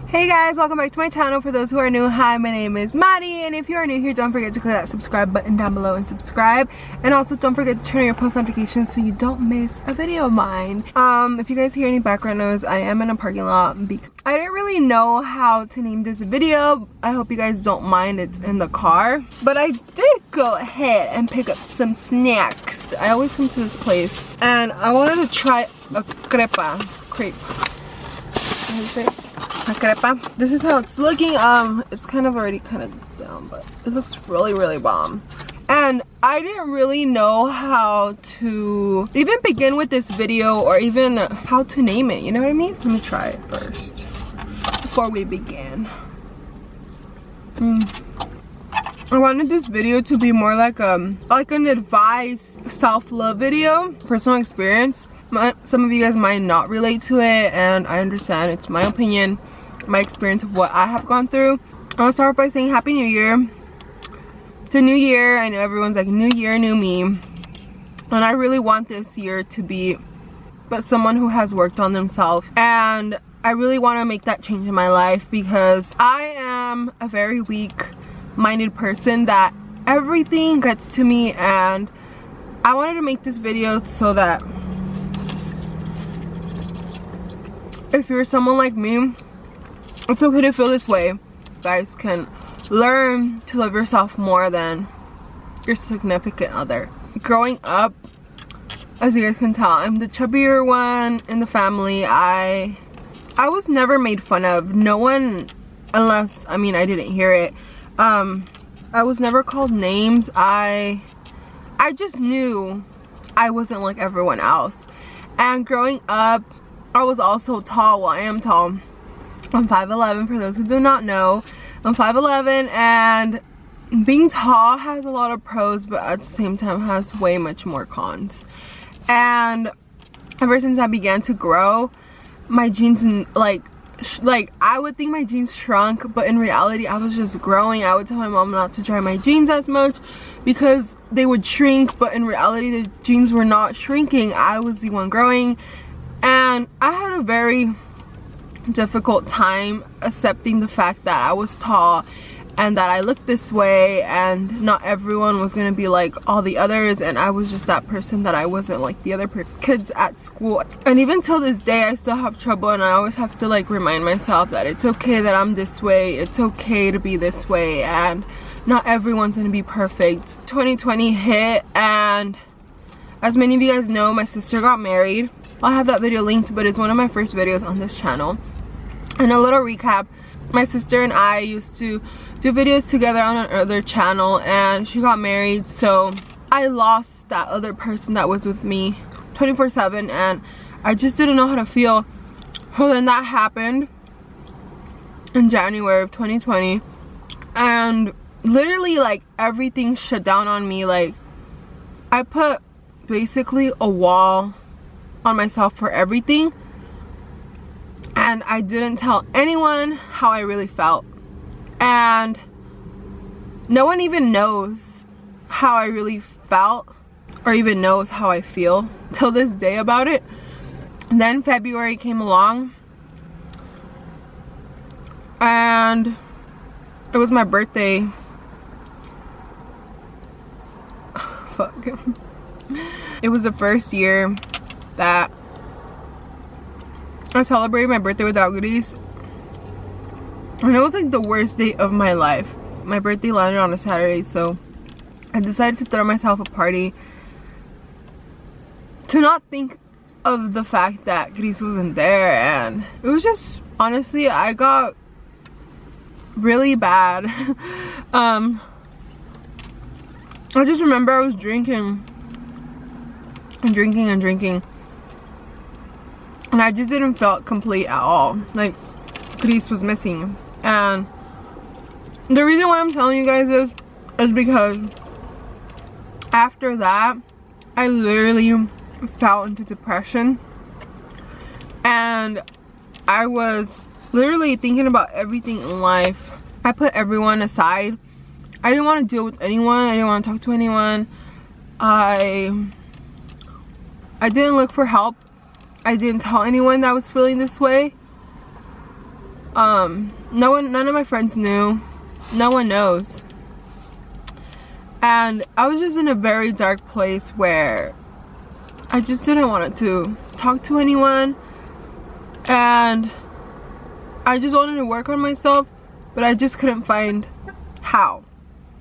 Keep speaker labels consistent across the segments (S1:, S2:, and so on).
S1: Hey guys, welcome back to my channel. For those who are new, hi, my name is Maddie, and if you are new here, don't forget to click that subscribe button down below and subscribe, and also don't forget to turn on your post notifications so you don't miss a video of mine. If you guys hear any background noise, I am in a parking lot because I didn't really know how to name this video. I hope you guys don't mind, it's in the car, but I did go ahead and pick up some snacks. I always come to this place and I wanted to try a crepe. How do you say it? A crepa. This is how it's looking. It's kind of already kind of down, but it looks really bomb. And I didn't really know how to even begin with this video or even how to name it, you know what I mean? Let me try it first before we begin. I wanted this video to be more like an advice, self-love video, personal experience. Some of you guys might not relate to it, and I understand. It's my opinion, my experience of what I have gone through. I'll start by saying Happy New Year. It's a new year. I know everyone's like, new year, new me. And I really want this year to be but someone who has worked on themselves. And I really want to make that change in my life because I am a very weak-minded person that everything gets to me, and I wanted to make this video so that if you're someone like me, it's okay to feel this way. You guys can learn to love yourself more than your significant other. Growing up, as you guys can tell, I'm the chubbier one in the family. I was never made fun of. No one, unless, I mean, I didn't hear it. I was never called names. I just knew I wasn't like everyone else. And growing up, I was also tall. Well, I am tall. I'm 5'11", for those who do not know. I'm 5'11", and being tall has a lot of pros, but at the same time has way much more cons. And ever since I began to grow, my jeans, like I would think my jeans shrunk, but in reality I was just growing. I would tell my mom not to try my jeans as much because they would shrink, but in reality the jeans were not shrinking. I was the one growing. And I had a very difficult time accepting the fact that I was tall and that I looked this way, and not everyone was gonna be like all the others, and I was just that person that I wasn't like the other kids at school. And even till this day I still have trouble, and I always have to like remind myself that it's okay that I'm this way, it's okay to be this way, and not everyone's gonna be perfect. 2020 hit, and as many of you guys know, my sister got married. I'll have that video linked, but it's one of my first videos on this channel. And a little recap, my sister and I used to do videos together on another channel, and she got married, so I lost that other person that was with me 24/7, and I just didn't know how to feel. So then that happened in January of 2020, and literally like everything shut down on me. Like I put basically a wall on myself for everything, and I didn't tell anyone how I really felt, and no one even knows how I really felt or even knows how I feel till this day about it. And then February came along, and it was my birthday. Fuck. It was the first year that I celebrated my birthday without goodies, and it was like the worst day of my life. My birthday landed on a Saturday, so I decided to throw myself a party to not think of the fact that Gris wasn't there. And it was just, honestly, I got really bad. I just remember I was drinking and drinking, and I just didn't feel complete at all. Like Gris was missing. And the reason why I'm telling you guys this is because after that I literally fell into depression, and I was literally thinking about everything in life. I put everyone aside. I didn't want to deal with anyone. I didn't want to talk to anyone. I didn't look for help. I didn't tell anyone that I was feeling this way. None of my friends knew. No one knows. And I was just in a very dark place where I just didn't want to talk to anyone, and I just wanted to work on myself, but I just couldn't find how.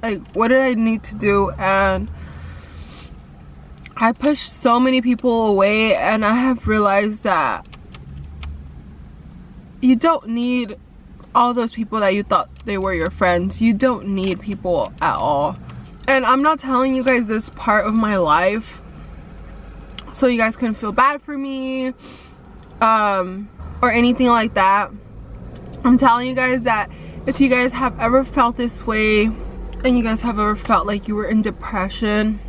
S1: Like, what did I need to do? And I pushed so many people away, and I have realized that you don't need all those people that you thought they were your friends. You don't need people at all. And I'm not telling you guys this part of my life so you guys can feel bad for me or anything like that. I'm telling you guys that if you guys have ever felt this way and you guys have ever felt like you were in depression,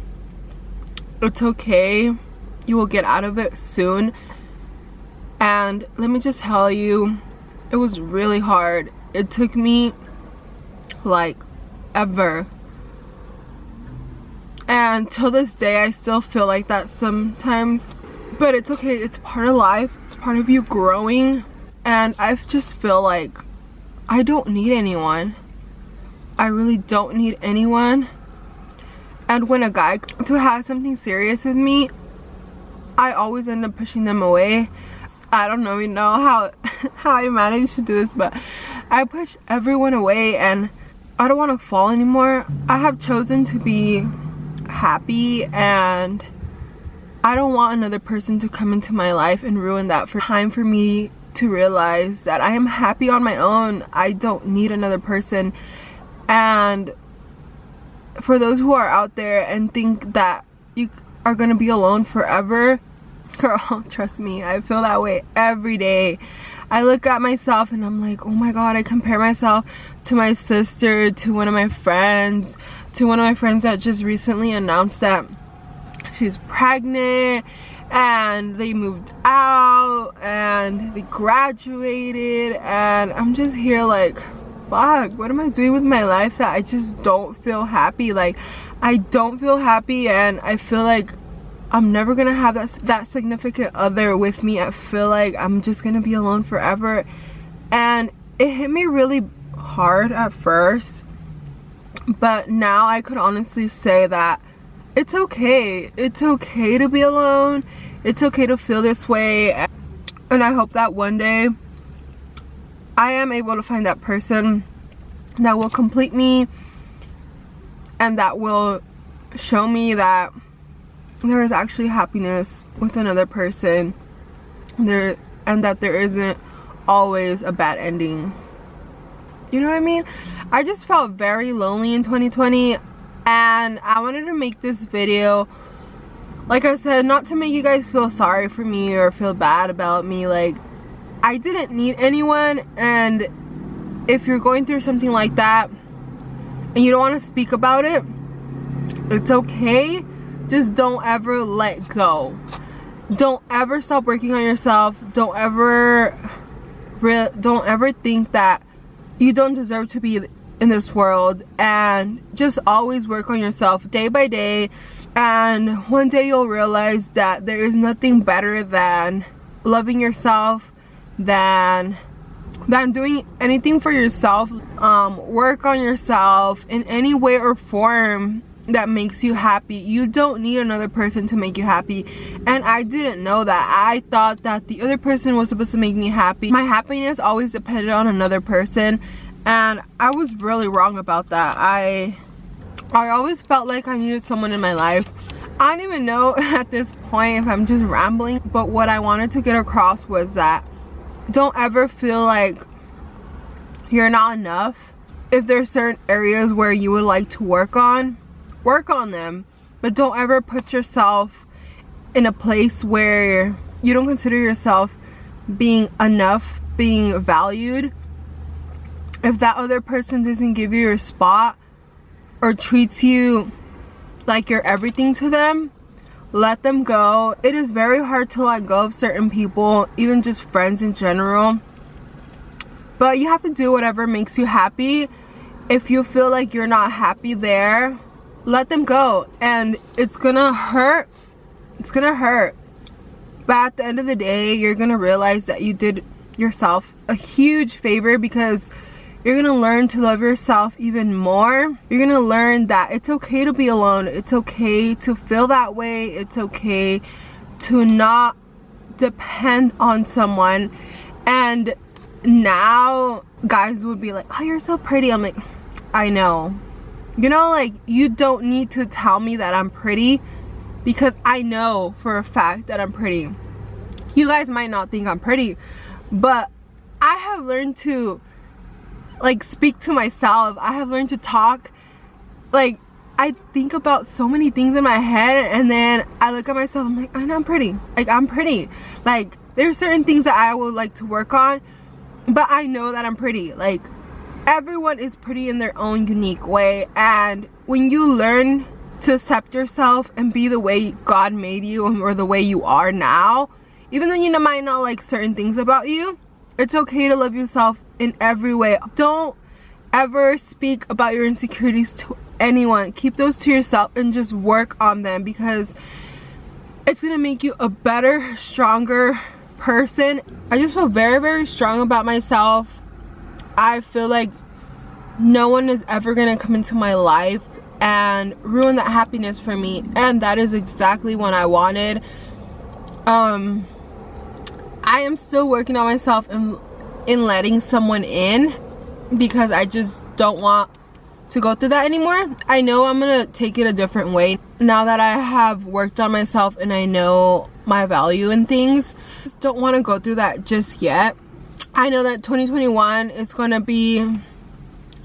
S1: it's okay. You will get out of it soon. And let me just tell you, it was really hard. It took me like ever. And till this day, I still feel like that sometimes. But it's okay. It's part of life. It's part of you growing. And I just feel like I don't need anyone. I really don't need anyone. And when a guy comes to have something serious with me, I always end up pushing them away. I don't even know how I managed to do this, but I push everyone away, and I don't want to fall anymore. I have chosen to be happy, and I don't want another person to come into my life and ruin that. For time for me to realize that I am happy on my own. I don't need another person. And for those who are out there and think that you are gonna be alone forever, girl, trust me, I feel that way every day. I look at myself and I'm like, oh my god, I compare myself to my sister, to one of my friends, that just recently announced that she's pregnant, and they moved out and they graduated, and I'm just here like, fuck, what am I doing with my life that I just don't feel happy? Like, I don't feel happy, and I feel like I'm never gonna have that significant other with me. I feel like I'm just gonna be alone forever. And it hit me really hard at first, but now I could honestly say that it's okay. It's okay to be alone. It's okay to feel this way. And I hope that one day I am able to find that person that will complete me and that will show me that there is actually happiness with another person and that there isn't always a bad ending. You know what I mean? I just felt very lonely in 2020, and I wanted to make this video, like I said, not to make you guys feel sorry for me or feel bad about me. Like, I didn't need anyone, and if you're going through something like that and you don't want to speak about it, it's okay. Just don't ever let go. Don't ever stop working on yourself. Don't ever think that you don't deserve to be in this world, and just always work on yourself day by day. And one day you'll realize that there is nothing better than loving yourself, than doing anything for yourself. Work on yourself in any way or form that makes you happy. You don't need another person to make you happy. And I didn't know that. I thought that the other person was supposed to make me happy. My happiness always depended on another person, and I was really wrong about that. I always felt like I needed someone in my life. I don't even know at this point if I'm just rambling, but what I wanted to get across was that don't ever feel like you're not enough. If there's certain areas where you would like to work on them, but don't ever put yourself in a place where you don't consider yourself being enough, being valued. If that other person doesn't give you your spot or treats you like you're everything to them, let them go. It is very hard to let go of certain people, even just friends in general, but you have to do whatever makes you happy. If you feel like you're not happy there, let them go. And it's gonna hurt. It's gonna hurt, but at the end of the day, you're gonna realize that you did yourself a huge favor, because you're gonna learn to love yourself even more. You're gonna learn that it's okay to be alone. It's okay to feel that way. It's okay to not depend on someone. And now guys would be like, oh, you're so pretty. I'm like, I know. You know, like, you don't need to tell me that I'm pretty, because I know for a fact that I'm pretty. You guys might not think I'm pretty, but I have learned to like speak to myself. I have learned to talk. Like, I think about so many things in my head, and then I look at myself, I'm like, I know I'm pretty. Like, I'm pretty. Like, there's certain things that I would like to work on, but I know that I'm pretty. Like, everyone is pretty in their own unique way, and when you learn to accept yourself and be the way God made you, or the way you are now, even though you might not like certain things about you, it's okay to love yourself in every way. Don't ever speak about your insecurities to anyone. Keep those to yourself and just work on them, because it's gonna make you a better, stronger person. I just feel very, very strong about myself. I feel like no one is ever gonna come into my life and ruin that happiness for me, and that is exactly what I wanted. I am still working on myself in letting someone in, because I just don't want to go through that anymore. I know I'm gonna take it a different way now that I have worked on myself and I know my value in things. Just don't want to go through that just yet. I know that 2021 is gonna be,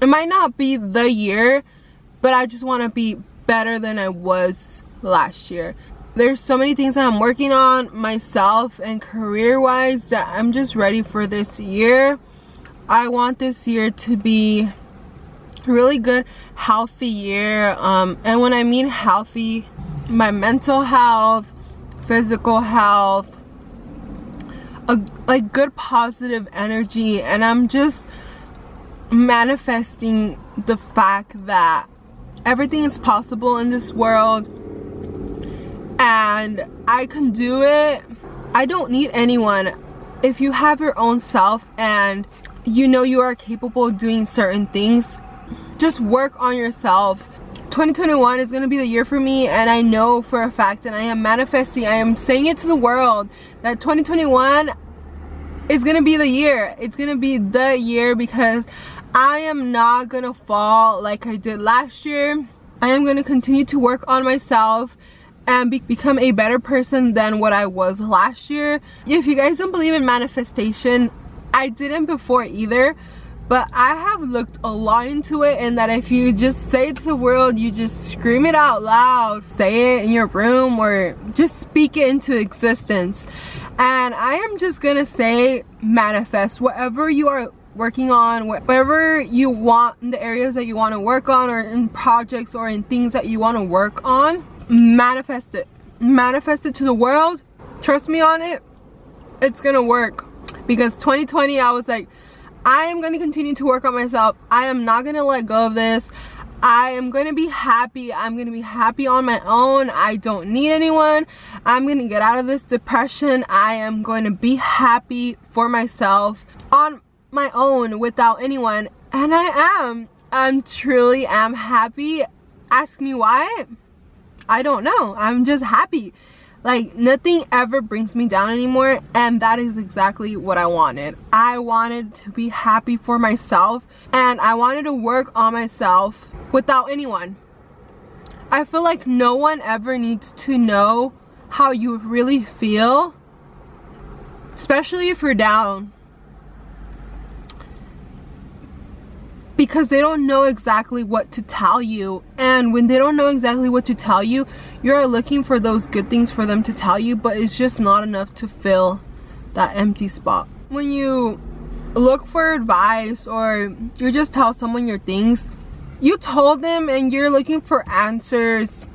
S1: it might not be the year, but I just want to be better than I was last year. There's so many things that I'm working on myself and career wise that I'm just ready for this year. I want this year to be a really good, healthy year. And when I mean healthy, my mental health, physical health, like good positive energy. And I'm just manifesting the fact that everything is possible in this world, and I can do it. I don't need anyone. If you have your own self and you know you are capable of doing certain things, just work on yourself. 2021 is going to be the year for me, and I know for a fact, and I am manifesting, I am saying it to the world, that 2021 is going to be the year. It's going to be the year, because I am not going to fall like I did last year. I am going to continue to work on myself and become a better person than what I was last year. If you guys don't believe in manifestation, I didn't before either, but I have looked a lot into it, and that if you just say it to the world, you just scream it out loud, say it in your room, or just speak it into existence. And I am just gonna say manifest whatever you are working on, whatever you want, in the areas that you want to work on, or in projects, or in things that you want to work on. Manifest it to the world. Trust me on it, it's gonna work. Because 2020 I was like, I am gonna continue to work on myself. I am not gonna let go of this. I am gonna be happy. I'm gonna be happy on my own. I don't need anyone. I'm gonna get out of this depression. I am going to be happy for myself on my own without anyone. And I'm truly am happy. Ask me why? I don't know. I'm just happy. Like, nothing ever brings me down anymore, and that is exactly what I wanted. I wanted to be happy for myself, and I wanted to work on myself without anyone. I feel like no one ever needs to know how you really feel, especially if you're down, because they don't know exactly what to tell you. And when they don't know exactly what to tell you, you're looking for those good things for them to tell you, but it's just not enough to fill that empty spot. When you look for advice, or you just tell someone your things, you told them and you're looking for answers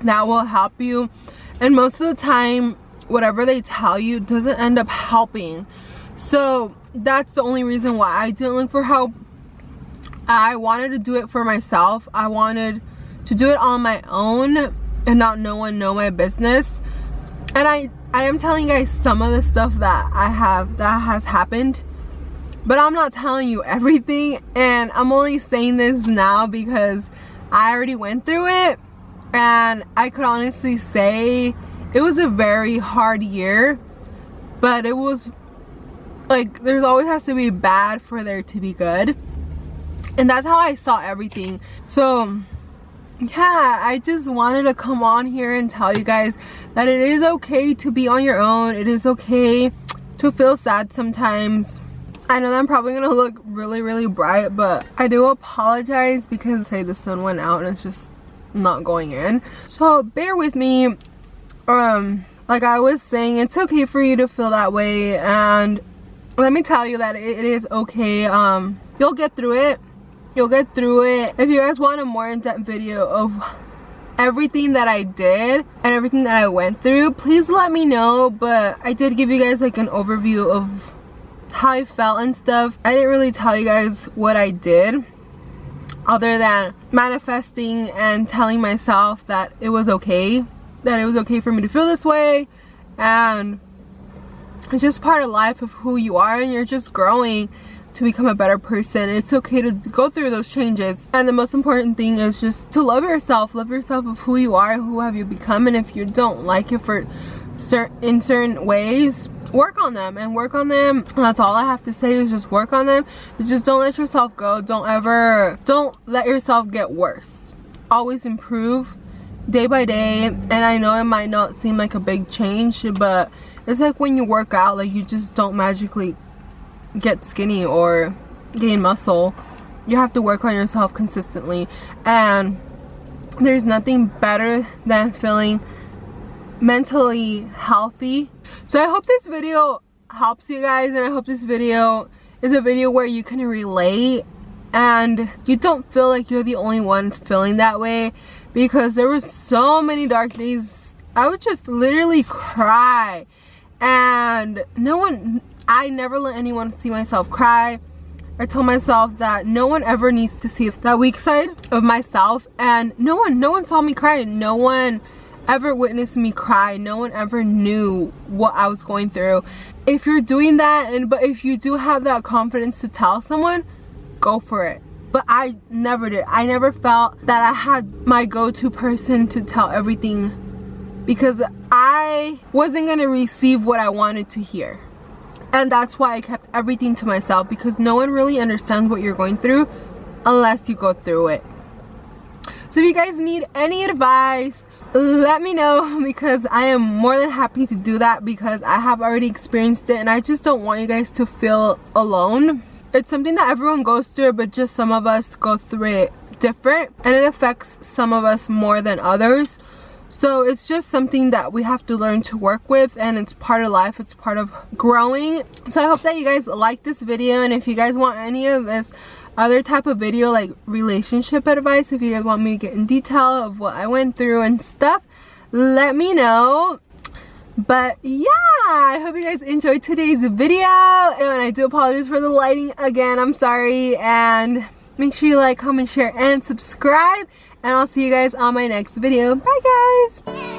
S1: that will help you, and most of the time whatever they tell you doesn't end up helping. So that's the only reason why I didn't look for help. I wanted to do it for myself. I wanted to do it on my own and not no one know my business. And I I am telling you guys some of the stuff that has happened, but I'm not telling you everything. And I'm only saying this now because I already went through it, and I could honestly say it was a very hard year. But it was like, there's always has to be bad for there to be good, and that's how I saw everything. So yeah, I just wanted to come on here and tell you guys that it is okay to be on your own. It is okay to feel sad sometimes. I know that I'm probably gonna look really bright, but I do apologize because say the sun went out and it's just not going in, so bear with me. Like I was saying, it's okay for you to feel that way, and let me tell you that it is okay. You'll get through it. You'll get through it. If you guys want a more in-depth video of everything that I did and everything that I went through, please let me know. But I did give you guys like an overview of how I felt and stuff. I didn't really tell you guys what I did other than manifesting and telling myself that it was okay. That it was okay for me to feel this way, and it's just part of life of who you are, and you're just growing to become a better person. It's okay to go through those changes, and the most important thing is just to love yourself of who you are, who have you become. And if you don't like it for in certain ways, work on them. That's all I have to say, is just work on them. Just don't let yourself go. Don't let yourself get worse. Always improve day by day. And I know it might not seem like a big change, but it's like when you work out, like you just don't magically get skinny or gain muscle. You have to work on yourself consistently, and there's nothing better than feeling mentally healthy. So I hope this video helps you guys, and I hope this video is a video where you can relate and you don't feel like you're the only one feeling that way, because there were so many dark days. I would just literally cry, and I never let anyone see myself cry. I told myself that no one ever needs to see that weak side of myself, and no one saw me cry. No one ever witnessed me cry. No one ever knew what I was going through. If you're doing that, but if you do have that confidence to tell someone, go for it. But I never did. I never felt that I had my go-to person to tell everything, because I wasn't gonna receive what I wanted to hear. And that's why I kept everything to myself, because no one really understands what you're going through unless you go through it. So if you guys need any advice, let me know, because I am more than happy to do that, because I have already experienced it, and I just don't want you guys to feel alone. It's something that everyone goes through, but just some of us go through it different, and it affects some of us more than others. So it's just something that we have to learn to work with, and it's part of life. It's part of growing. So I hope that you guys like this video, and if you guys want any of this other type of video, like relationship advice, if you guys want me to get in detail of what I went through and stuff, let me know. But yeah, I hope you guys enjoyed today's video, and I do apologize for the lighting again. I'm sorry, and make sure you like, comment, share, and subscribe, and I'll see you guys on my next video. Bye guys.